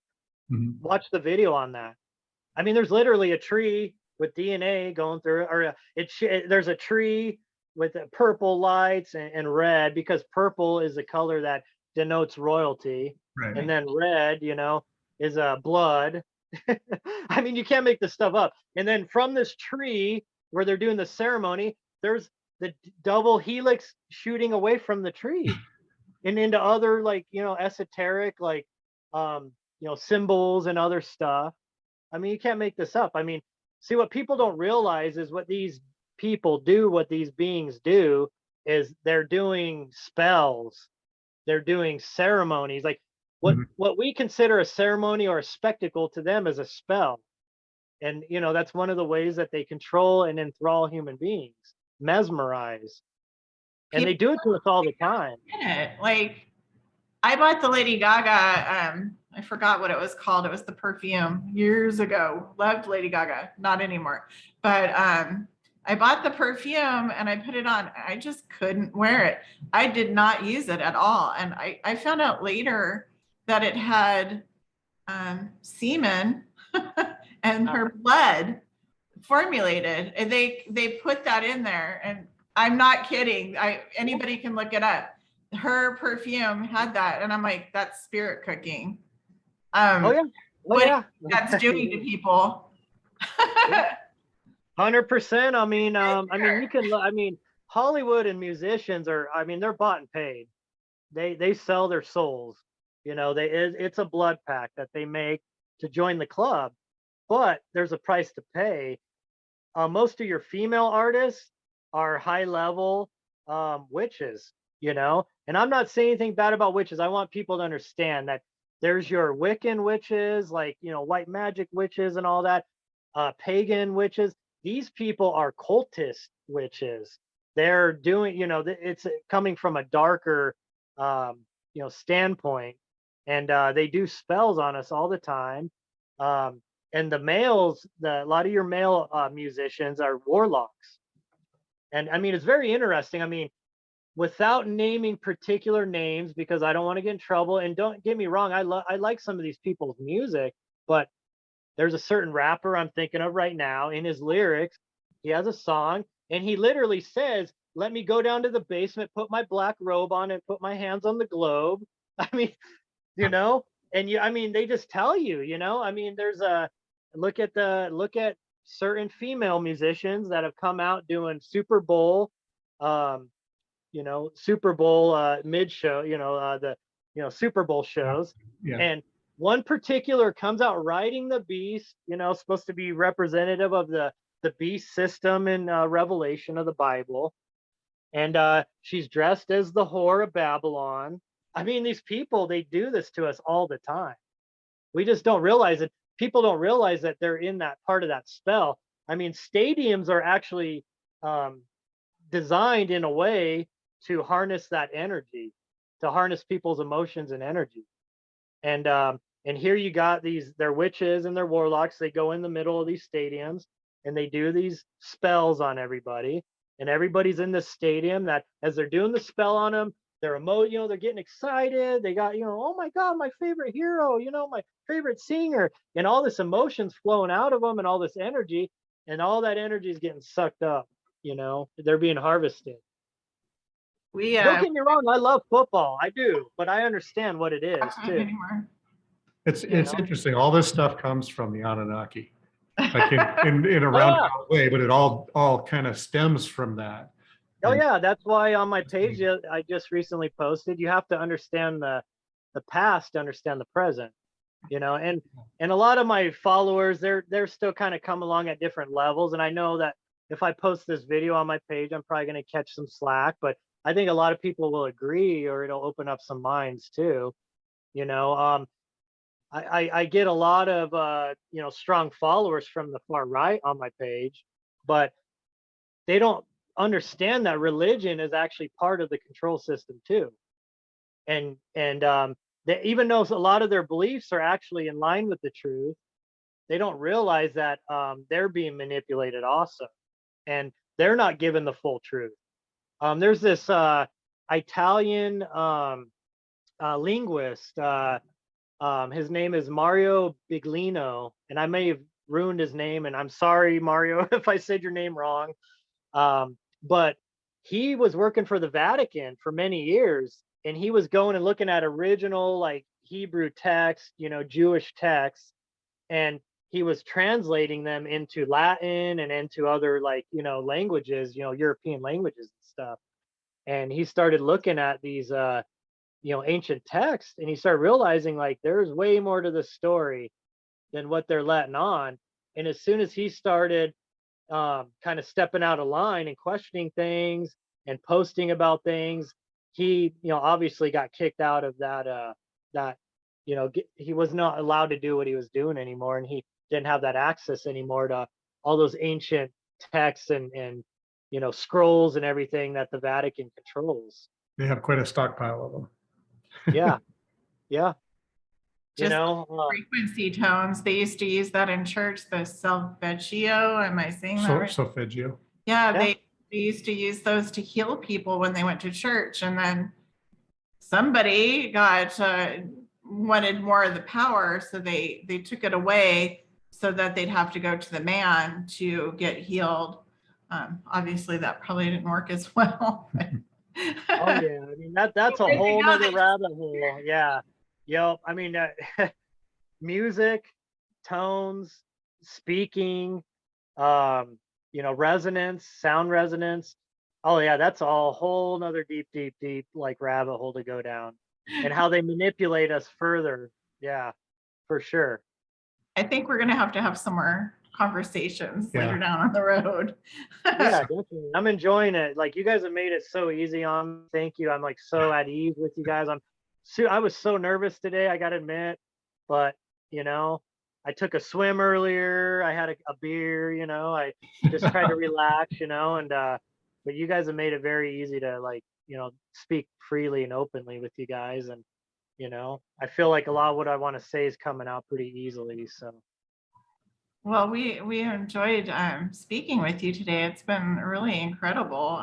Mm-hmm. Watch the video on that. I mean, there's literally a tree with DNA going through it, or there's a tree with purple lights and red, because purple is the color that denotes royalty. Right. And then red, is blood. I mean, you can't make this stuff up. And then from this tree where they're doing the ceremony, there's the double helix shooting away from the tree and into other, like, esoteric, like symbols and other stuff. I mean, you can't make this up. I mean, see, what people don't realize is what these people do, what these beings do, is they're doing spells, they're doing ceremonies. Like Mhm. what we consider a ceremony or a spectacle to them is a spell. And that's one of the ways that they control and enthrall human beings, mesmerize. And they People do it to us all the time. in it. Like I bought the Lady Gaga, I forgot what it was called. It was the perfume years ago. Loved Lady Gaga, not anymore. But I bought the perfume and I put it on. I just couldn't wear it. I did not use it at all. And I found out later that it had semen and her blood formulated. And they put that in there. And I'm not kidding. Anybody can look it up. Her perfume had that, and I'm like, that's spirit cooking. Oh yeah. Oh What yeah. that's doing to people. 100%. I mean, you can. I mean, Hollywood and musicians are. I mean, they're bought and paid. They sell their souls. It's a blood pact that they make to join the club, but there's a price to pay. Most of your female artists are high level witches. And I'm not saying anything bad about witches. I want people to understand that there's your Wiccan witches, like white magic witches and all that, pagan witches. These people are cultist witches. They're doing, it's coming from a darker, standpoint, and they do spells on us all the time. And the males, a lot of your male musicians are warlocks. And I mean, it's very interesting. I mean, without naming particular names, because I don't want to get in trouble. And don't get me wrong, I like some of these people's music, but there's a certain rapper I'm thinking of right now. In his lyrics, he has a song, and he literally says, "Let me go down to the basement, put my black robe on, and put my hands on the globe." I mean, I mean, they just tell you, I mean, there's a look at certain female musicians that have come out doing Super Bowl, Super Bowl mid show, the Super Bowl shows. Yeah. And one particular comes out riding the beast, supposed to be representative of the beast system in Revelation of the Bible. And she's dressed as the whore of Babylon. I mean, these people, they do this to us all the time. We just don't realize it. People don't realize that they're in that part of that spell. I mean, stadiums are actually designed in a way to harness that energy, to harness people's emotions and energy. And here you got they're witches and they're warlocks. They go in the middle of these stadiums and they do these spells on everybody. And everybody's in this stadium that as they're doing the spell on them, they're they're getting excited. They got, oh my God, my favorite hero, my favorite singer, and all this emotions flowing out of them and all this energy, and all that energy is getting sucked up. They're being harvested. Don't get me wrong, I love football. I do, but I understand what it is too. Anymore. It's interesting. All this stuff comes from the Anunnaki, like in a roundabout way, but it all kind of stems from that. Oh yeah, that's why on my page I just recently posted, you have to understand the past to understand the present. And a lot of my followers, they're still kind of come along at different levels. And I know that if I post this video on my page, I'm probably going to catch some slack, but I think a lot of people will agree, or it'll open up some minds too. I get a lot of strong followers from the far right on my page, but they don't understand that religion is actually part of the control system too. And even though a lot of their beliefs are actually in line with the truth, they don't realize that they're being manipulated also, and they're not given the full truth. There's this Italian linguist. His name is Mario Biglino, and I may have ruined his name, and I'm sorry, Mario, if I said your name wrong. But he was working for the Vatican for many years, and he was going and looking at original like Hebrew text, Jewish texts, and he was translating them into Latin and into other languages, European languages and stuff. And he started looking at these ancient text, and he started realizing like there's way more to the story than what they're letting on. And as soon as he started kind of stepping out of line and questioning things and posting about things, he obviously got kicked out of that he was not allowed to do what he was doing anymore, and he didn't have that access anymore to all those ancient texts and scrolls and everything that the Vatican controls. They have quite a stockpile of them. Yeah, yeah. Just frequency tones. They used to use that in church, the solfeggio. Am I saying that right? Solfeggio. Yeah, they used to use those to heal people when they went to church. And then somebody got wanted more of the power, so they took it away so that they'd have to go to the man to get healed. Obviously, that probably didn't work as well. Oh yeah, I mean that's a whole nother rabbit hole. Yeah. Yep. I mean, music, tones, speaking, resonance, sound resonance. Oh yeah, that's a whole nother deep like rabbit hole to go down, and how they manipulate us further. Yeah, for sure. I think we're gonna have to have some more conversations later down on the road. Yeah, definitely. I'm enjoying it. Like, you guys have made it so easy on me. Thank you. I'm like so at ease with you guys. I was so nervous today, I gotta admit, but I took a swim earlier. I had a beer, I just tried to relax, and but you guys have made it very easy to like, speak freely and openly with you guys. And I feel like a lot of what I want to say is coming out pretty easily. So well, we enjoyed speaking with you today. It's been really incredible.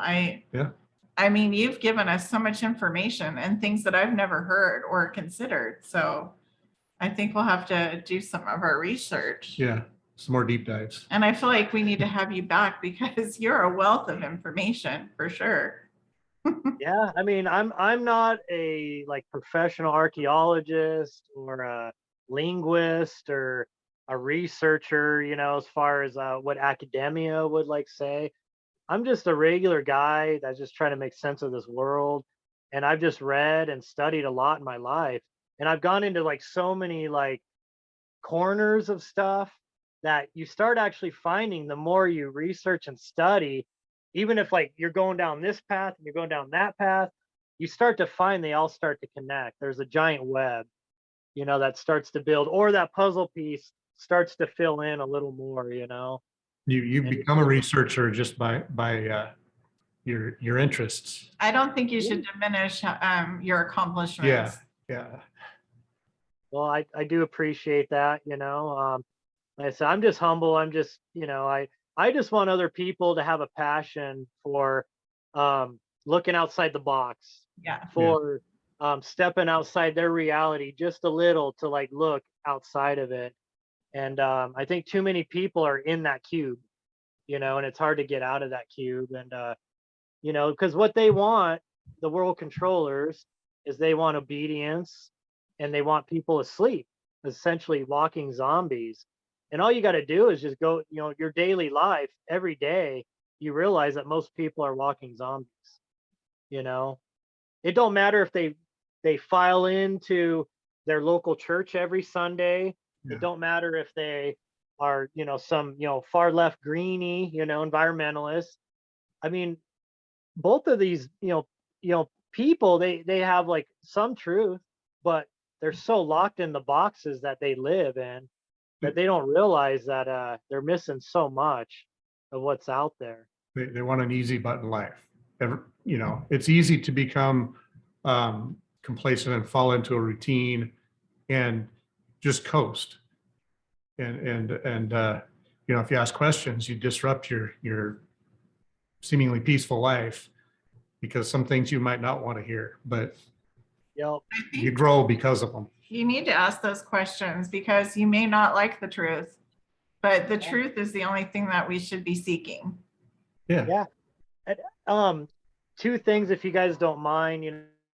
I mean, you've given us so much information and things that I've never heard or considered. So I think we'll have to do some of our research. Yeah, some more deep dives. And I feel like we need to have you back because you're a wealth of information for sure. yeah, I mean, I'm not a like professional archaeologist or a linguist or a researcher, as far as what academia would like say. I'm just a regular guy that's just trying to make sense of this world. And I've just read and studied a lot in my life. And I've gone into like so many like corners of stuff that you start actually finding the more you research and study, even if like you're going down this path and you're going down that path, you start to find they all start to connect. There's a giant web, that starts to build, or that puzzle piece starts to fill in a little more, You become a researcher just by your interests. I don't think you should diminish your accomplishments. Yeah. Well, I do appreciate that, like I said, I'm just humble. I'm just, I just want other people to have a passion for looking outside the box, for stepping outside their reality just a little, to like look outside of it. And I think too many people are in that cube, and it's hard to get out of that cube. And because what they want, the world controllers, is they want obedience, and they want people asleep, essentially walking zombies. And all you got to do is just go, your daily life every day, you realize that most people are walking zombies. It don't matter if they file into their local church every Sunday. It don't matter if they are, some, far left greenie, environmentalists. I mean, both of these, people, they have like some truth, but they're so locked in the boxes that they live in that they don't realize that they're missing so much of what's out there. They want an easy button life. It's easy to become complacent and fall into a routine and just coast. And if you ask questions, you disrupt your seemingly peaceful life, because some things you might not want to hear, but you grow because of them. You need to ask those questions because you may not like the truth, but the truth is the only thing that we should be seeking. Yeah. And, two things, if you guys don't mind,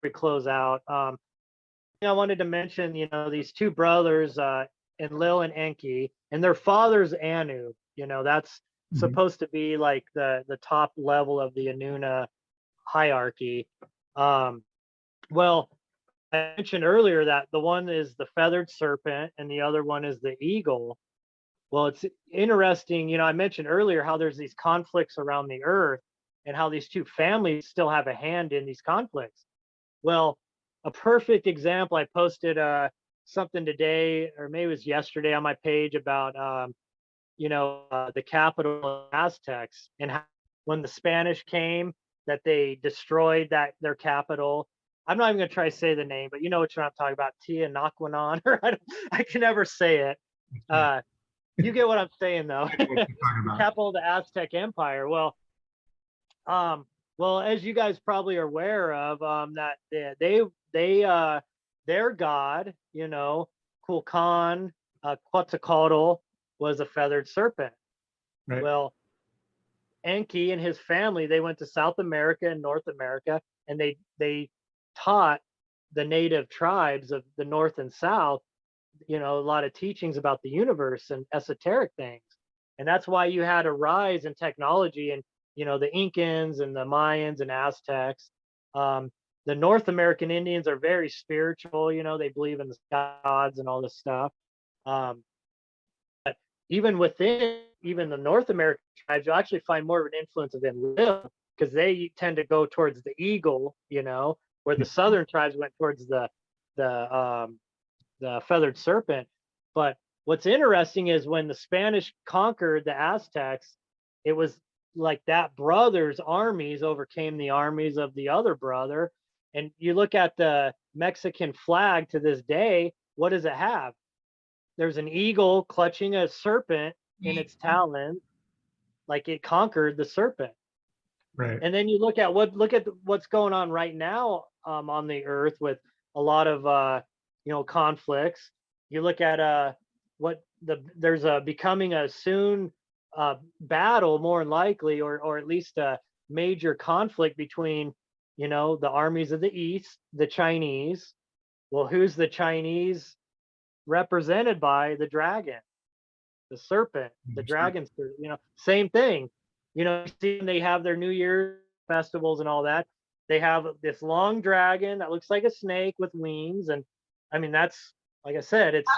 we close out. I wanted to mention, these two brothers, Enlil and Enki, and their father's Anu. That's supposed to be like the top level of the Anuna hierarchy. Well, I mentioned earlier that the one is the feathered serpent and the other one is the eagle. Well, it's interesting, I mentioned earlier how there's these conflicts around the earth and how these two families still have a hand in these conflicts. Well, a perfect example, I posted something today, or maybe it was yesterday on my page about, the capital of Aztecs and how when the Spanish came, that they destroyed their capital. I'm not even going to try to say the name, but you know what I'm talking about, Tianaquanon, or I can never say it. You get what I'm saying, though. The capital of the Aztec Empire. Well, as you guys probably are aware of, that their god, Kulkan, Quetzalcoatl, was a feathered serpent. Right. Well, Enki and his family, they went to South America and North America, and they taught the native tribes of the North and South, a lot of teachings about the universe and esoteric things. And that's why you had a rise in technology and, the Incans and the Mayans and Aztecs. The North American Indians are very spiritual, they believe in the gods and all this stuff. But even within even the North American tribes, you'll actually find more of an influence of enlil, because they tend to go towards the eagle, where the Southern tribes went towards the feathered serpent. But what's interesting is when the Spanish conquered the Aztecs, it was like that brother's armies overcame the armies of the other brother. And you look at the Mexican flag to this day, what does it have? There's an eagle clutching a serpent in its talons, like it conquered the serpent. Right. And then you look at what's going on right now on the earth with a lot of conflicts. You look at there's becoming a soon battle, more than likely, or at least a major conflict between the armies of the East, the Chinese. Well, who's the Chinese represented by? The dragon, the serpent, the dragon, same thing. See, they have their New Year festivals and all that. They have this long dragon that looks like a snake with wings, and I mean that's, like I said, it's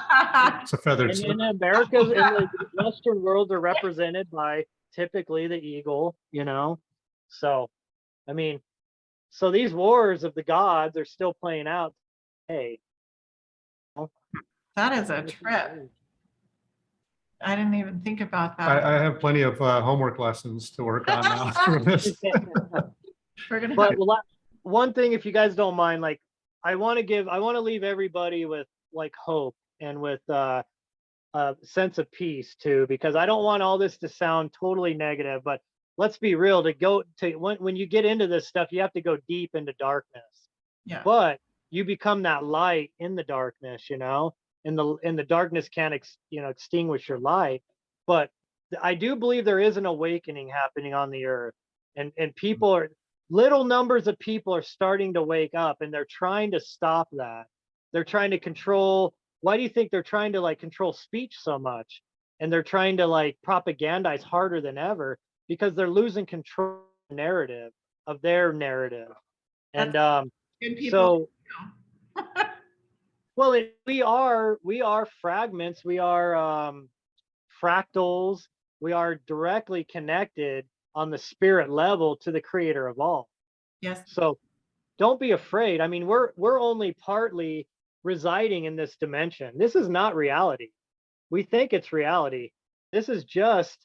a feathered in serpent. America, in the Western world, are represented by typically the eagle. So I mean, so these wars of the gods are still playing out today. That is a trip. I didn't even think about that. I have plenty of homework lessons to work on now for this. We're gonna But one thing, if you guys don't mind, like I want to leave everybody with like hope and with a sense of peace too, because I don't want all this to sound totally negative. But let's be real. When you get into this stuff, you have to go deep into darkness. Yeah. But you become that light in the darkness, and the darkness can't extinguish your light. But I do believe there is an awakening happening on the earth, and people are, little numbers of people are starting to wake up, and they're trying to stop that. They're trying to control. Why do you think they're trying to control speech so much? And they're trying to propagandize harder than ever, because they're losing control of the narrative, of their narrative. And so well, we are fragments, we are fractals, we are directly connected on the spirit level to the creator of all. Yes. So don't be afraid. I mean, we're only partly residing in this dimension. This is not reality. We think it's reality. This is just,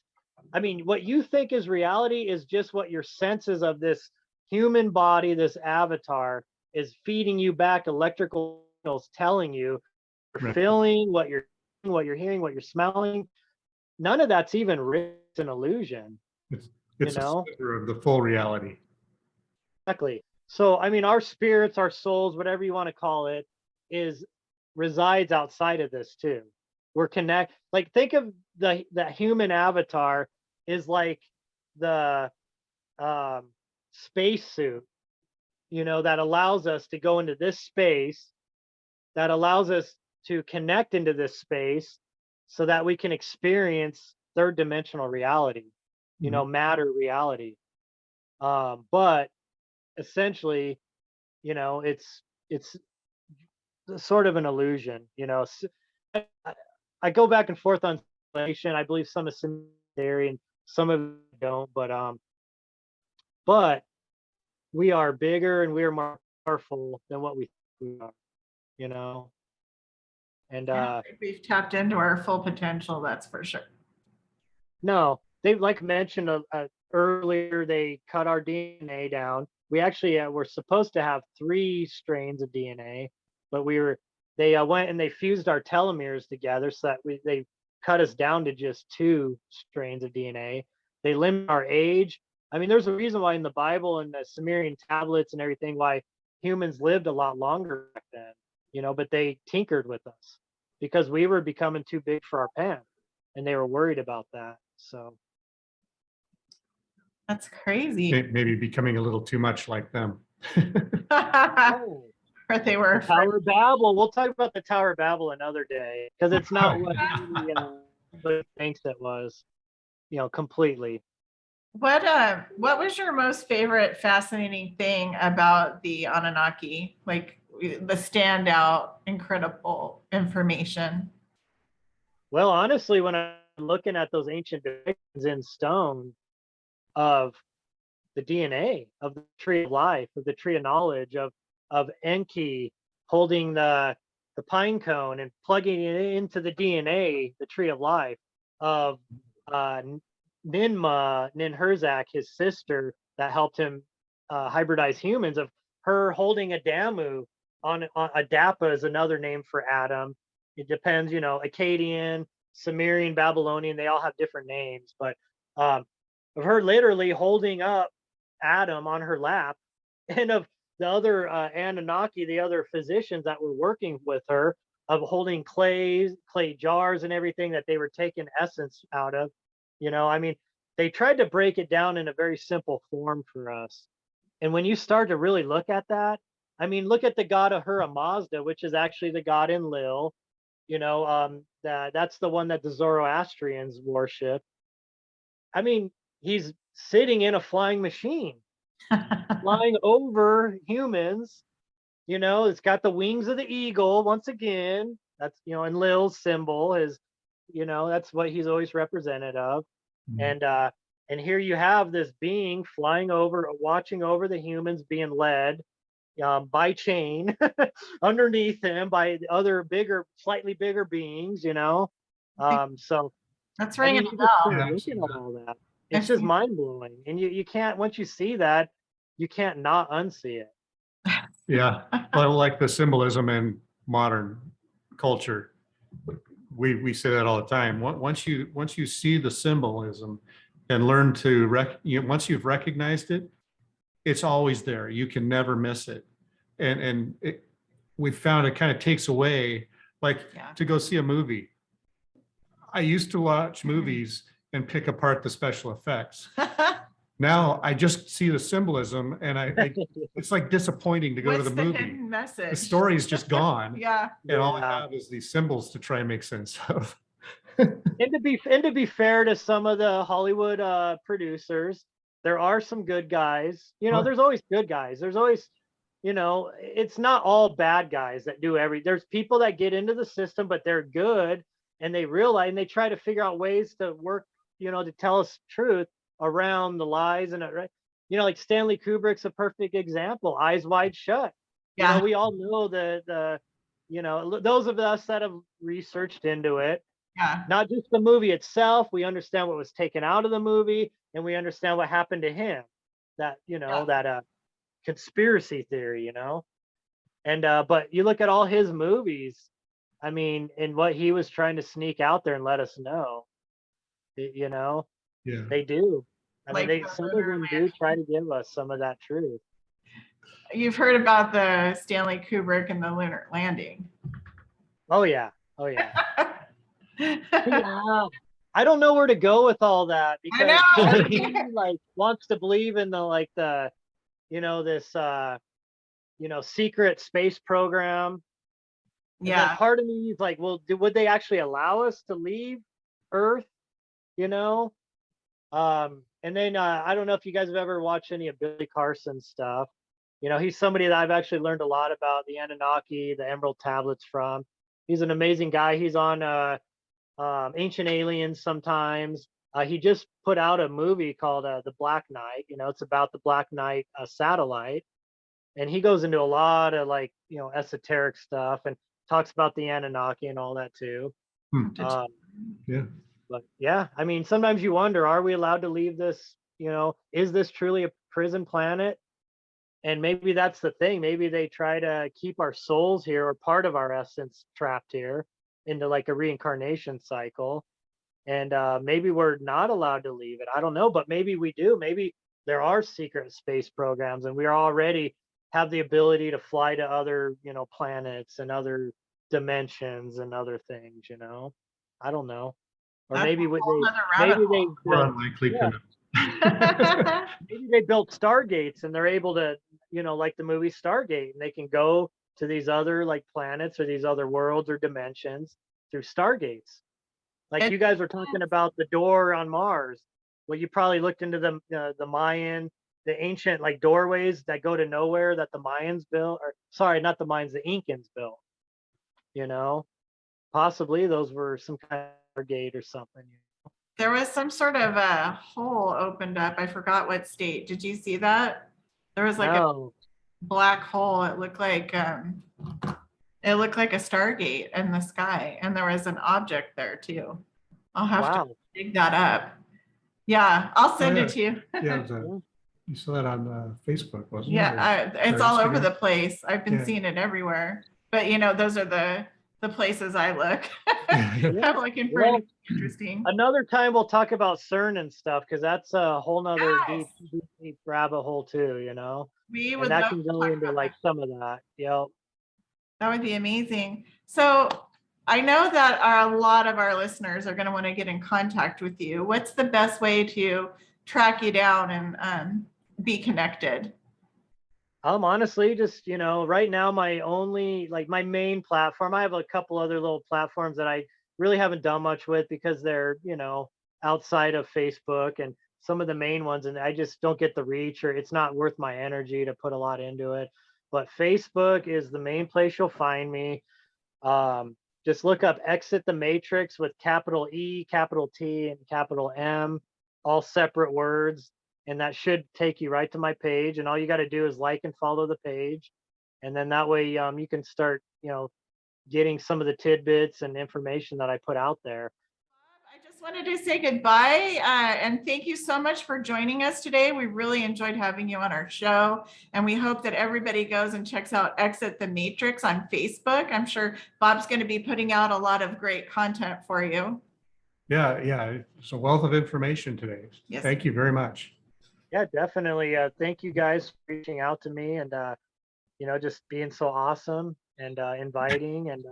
I mean, what you think is reality is just what your senses of this human body, this avatar, is feeding you back electrical signals, telling you, you're feeling, what you're hearing, what you're smelling. None of that's even real. It's an illusion. It's a sliver of the full reality. Exactly. So I mean, our spirits, our souls, whatever you want to call it, resides outside of this too. We're think of the human avatar is like the space suit, that allows us to go into this space, that allows us to connect into this space so that we can experience third dimensional reality, matter reality. But essentially, it's sort of an illusion, you know. I, I go back and forth on simulation. I believe some is theory and some of it don't, but we are bigger and we are more powerful than what we think we are, you know. And I don't think we've tapped into our full potential, that's for sure. no, they like mentioned earlier, they cut our DNA down. We actually were supposed to have 3 strains of DNA, but they went and they fused our telomeres together so that they cut us down to just 2 strains of DNA. They limit our age. I mean, there's a reason why in the Bible and the Sumerian tablets and everything, why humans lived a lot longer back then, you know, but they tinkered with us because we were becoming too big for our pan, and they were worried about that. So That's crazy. Maybe becoming a little too much like them. oh, Or they were the Tower of Babel. We'll talk about the Tower of Babel another day because it's not what everybody thinks it was, you know, completely. What was your most favorite fascinating thing about the Anunnaki? Like the standout, incredible information? Well, honestly, when I'm looking at those ancient depictions in stone of the DNA of the tree of life, of the tree of knowledge, of Enki holding the pine cone and plugging it into the DNA, the tree of life, of Ninhursag, his sister, that helped him hybridize humans, of her holding a Damu on Adapa is another name for Adam. It depends, you know, Akkadian, Sumerian, Babylonian, they all have different names, but of her literally holding up Adam on her lap, and of the other Anunnaki, the other physicians that were working with her, of holding clay jars and everything that they were taking essence out of. You know, I mean, they tried to break it down in a very simple form for us. And when you start to really look at that, I mean, look at the god Ahura Mazda, which is actually the god Enlil. You know, that's the one that the Zoroastrians worship. I mean, he's sitting in a flying machine, flying over humans. You know, it's got the wings of the eagle once again. That's, you know, Enlil's symbol is, you know, that's what he's always represented of. And here you have this being flying over, watching over the humans, being led by chain underneath him by the other bigger, slightly bigger beings, you know. So That's I ringing mean, a you just bell. start looking at all that. It's just mind blowing, and you can't, once you see that, you can't not unsee it. Yeah, well, like the symbolism in modern culture, we say that all the time. Once you see the symbolism and learn to once you've recognized it, it's always there. You can never miss it. And we found it kind of takes away, like to go see a movie. I used to watch movies and pick apart the special effects. Now I just see the symbolism, and it's like disappointing to go to the movie. Hidden message? The story's just gone. Yeah. And all I have is these symbols to try and make sense of. And to be fair to some of the Hollywood producers, there are some good guys. You know, there's always good guys. There's always, you know, it's not all bad guys that do there's people that get into the system, but they're good, and they realize, and they try to figure out ways to work, you know, to tell us truth around the lies. And you know, like Stanley Kubrick's a perfect example. Eyes Wide Shut. You know, we all know the you know, those of us that have researched into it, not just the movie itself, we understand what was taken out of the movie, and we understand what happened to him, that, you know, that conspiracy theory, you know. And but you look at all his movies, I mean, and what he was trying to sneak out there and let us know, you know. They do. I mean, some of them do try to give us some of that truth. You've heard about the Stanley Kubrick and the lunar landing. Oh yeah. Oh yeah. Yeah. I don't know where to go with all that, because he like wants to believe in the you know, this you know, secret space program. Yeah. And part of me is like, well, would they actually allow us to leave Earth? You know? And then I don't know if you guys have ever watched any of Billy Carson's stuff, You know, he's somebody that I've actually learned a lot about the Anunnaki, the Emerald Tablets from. He's an amazing guy. He's on Ancient Aliens sometimes. He just put out a movie called The Black Knight. You know, it's about the Black Knight satellite, and he goes into a lot of like esoteric stuff and talks about the Anunnaki and all that too. Um, Yeah. but yeah, I mean, sometimes you wonder, are we allowed to leave this? You know, is this truly a prison planet? And maybe that's the thing. Maybe they try to keep our souls here or part of our essence trapped here into like a reincarnation cycle. And maybe we're not allowed to leave it. I don't know, but maybe we do. Maybe there are secret space programs and we are already have the ability to fly to other, planets and other dimensions and other things, I don't know. Or That's maybe a whole nother maybe rabbit they We're built, unlikely yeah, to know. maybe they built stargates and they're able to, like the movie Stargate, and they can go to these other like planets or these other worlds or dimensions through stargates. Like you guys were talking about the door on Mars. Well, you probably looked into the Mayan, the ancient like doorways that go to nowhere that the Mayans built, or sorry, not the Mayans, the Incans built. Possibly those were some kind of gate or something. There was some sort of a hole opened up. I forgot what state. Did you see that? There was like a No. black hole. It looked like a Stargate in the sky, and there was an object there too. I'll have to Wow. dig that up. Yeah, I'll send it to you. Yeah, you saw that on Facebook, wasn't it? Yeah, it's Or all over Instagram? the place. I've been Yeah. seeing it everywhere. But those are the places I look. I'm looking for anything interesting. Another time we'll talk about CERN and stuff, because that's a whole nother Yes. deep rabbit hole too, We and would that love can to go talk into about like that. some of that. Yep. That would be amazing. So I know that a lot of our listeners are going to want to get in contact with you. What's the best way to track you down and be connected? Honestly, just right now my main platform. I have a couple other little platforms that I really haven't done much with because they're outside of Facebook and some of the main ones, and I just don't get the reach, or it's not worth my energy to put a lot into it. But Facebook is the main place you'll find me. Just look up Exit the Matrix with capital E, capital T, and capital M, all separate words. And that should take you right to my page. And all you got to do is like and follow the page. And then that way you can start, getting some of the tidbits and information that I put out there. I just wanted to say goodbye and thank you so much for joining us today. We really enjoyed having you on our show, and we hope that everybody goes and checks out Exit the Matrix on Facebook. I'm sure Bob's going to be putting out a lot of great content for you. Yeah, it's a wealth of information today. Yes. Thank you very much. Yeah, definitely. Thank you guys for reaching out to me and, just being so awesome and inviting and,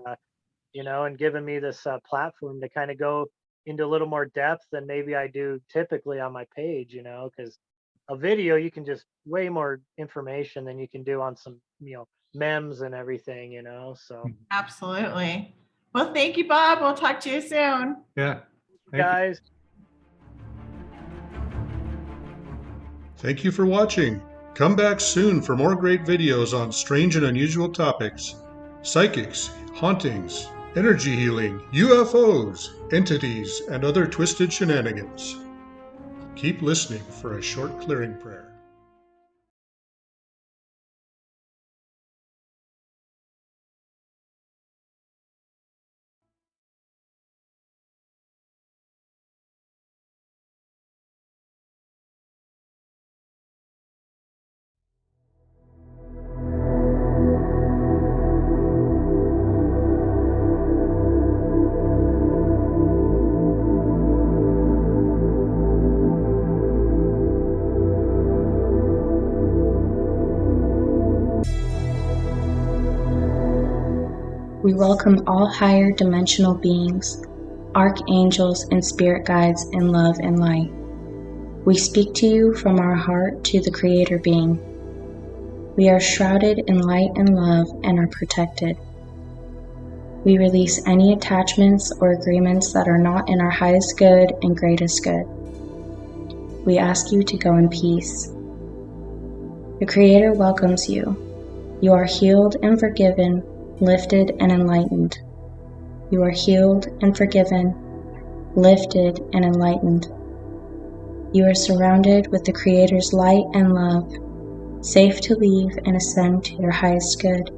and giving me this platform to kind of go into a little more depth than maybe I do typically on my page, because a video, you can just way more information than you can do on some, memes and everything, so. Absolutely. Well, thank you, Bob. We'll talk to you soon. Yeah. Guys. Thank you for watching. Come back soon for more great videos on strange and unusual topics: psychics, hauntings, energy healing, UFOs, entities, and other twisted shenanigans. Keep listening for a short clearing prayer. We welcome all higher dimensional beings, archangels, and spirit guides in love and light. We speak to you from our heart to the Creator being. We are shrouded in light and love and are protected. We release any attachments or agreements that are not in our highest good and greatest good. We ask you to go in peace. The Creator welcomes you. You are healed and forgiven, lifted and enlightened. You are healed and forgiven, lifted and enlightened. You are surrounded with the Creator's light and love, safe to leave and ascend to your highest good.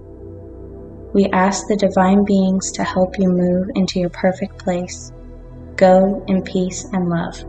We ask the divine beings to help you move into your perfect place. Go in peace and love.